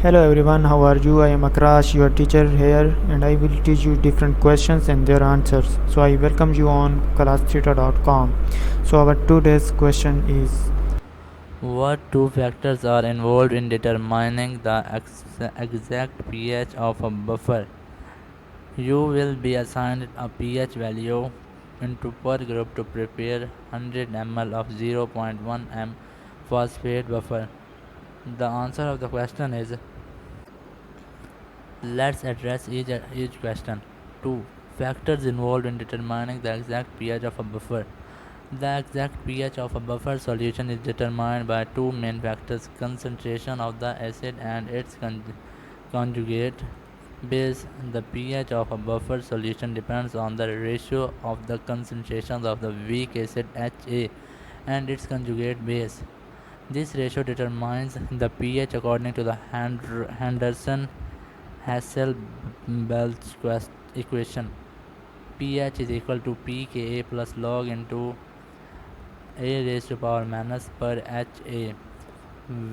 Hello everyone, how are you? I am Akrash, your teacher here, and I will teach you different questions and their answers. So I welcome you on classtheta.com. So our today's question is What two factors are involved in determining the exact pH of a buffer? You will be assigned a pH value into per group to prepare 100 ml of 0.1 m phosphate buffer. The answer of the question is, let's address each question. 2. Factors involved in determining the exact pH of a buffer. The exact pH of a buffer solution is determined by two main factors: concentration of the acid and its conjugate base. The pH of a buffer solution depends on the ratio of the concentrations of the weak acid Ha and its conjugate base. This ratio determines the pH according to the Henderson-Hasselbalch equation. pH is equal to pKa plus log into a raised to power minus per Ha,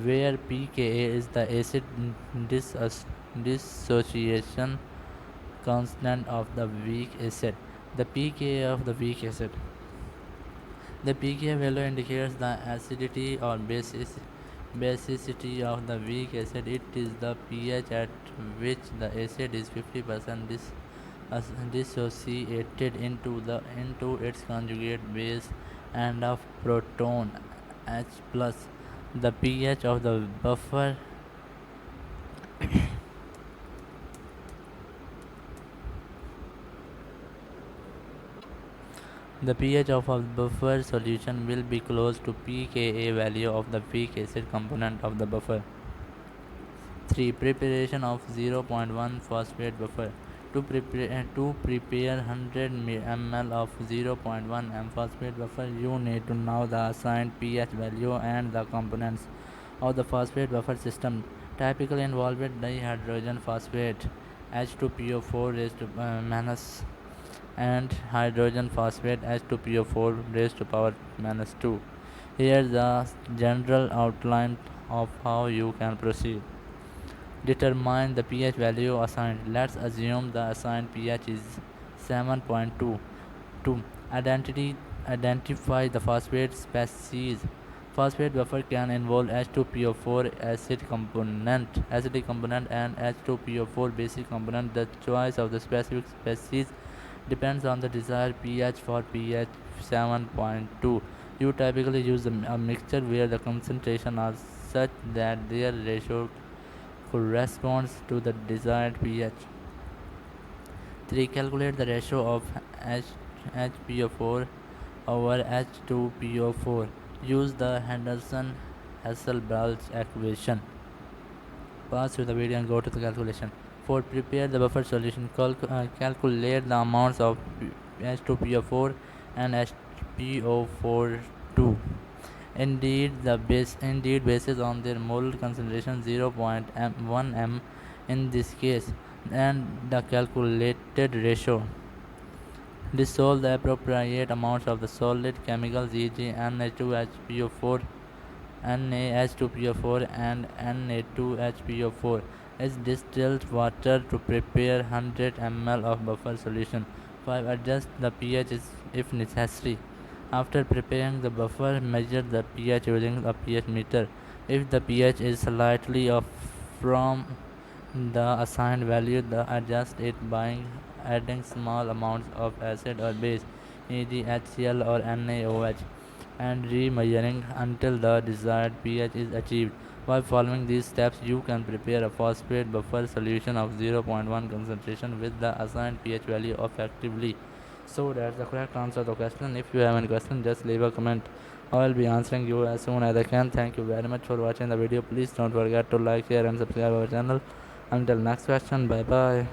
where pKa is the acid dissociation constant of the weak acid. The pKa of the weak acid. The pKa value indicates the acidity or basicity of the weak acid. It is the pH at which the acid is 50% dissociated into its conjugate base and of proton H plus. The pH of the buffer The pH of a buffer solution will be close to pKa value of the weak acid component of the buffer. 3. Preparation of 0.1 phosphate buffer. To prepare 100 ml of 0.1 m phosphate buffer, you need to know the assigned pH value and the components of the phosphate buffer system. Typically involved dihydrogen phosphate H2PO4 raised to minus and hydrogen phosphate H2PO4 raised to power minus 2. Here's the general outline of how you can proceed. Determine the pH value assigned. Let's assume the assigned pH is 7.2. 2. Identify the phosphate species. Phosphate buffer can involve H2PO4 acidic component and H2PO4 basic component. The choice of the specific species depends on the desired pH. For pH 7.2, you typically use a mixture where the concentration are such that their ratio corresponds to the desired pH. 3. Calculate the ratio of HPO4 over H2PO4. Use the Henderson-Hasselbalch equation. Pause through the video and go to the calculation. 4. Prepare the buffer solution. Calculate the amounts of H2PO4 and HPO42. Indeed bases on their molar concentration 0.1 m in this case and the calculated ratio. Dissolve the appropriate amounts of the solid chemicals, e.g., Na2HPO4, NaH2PO4, and Na2HPO4 is distilled water to prepare 100 ml of buffer solution. 5. Adjust the pH if necessary. After preparing the buffer, measure the pH using a pH meter. If the pH is slightly off from the assigned value, adjust it by adding small amounts of acid or base, e.g., HCl or NaOH, and remeasuring until the desired pH is achieved. By following these steps, you can prepare a phosphate buffer solution of 0.1 concentration with the assigned pH value effectively. So that's the correct answer to the question. If you have any question, just leave a comment. I will be answering you as soon as I can. Thank you very much for watching the video. Please don't forget to like, share and subscribe our channel. Until next question, bye bye.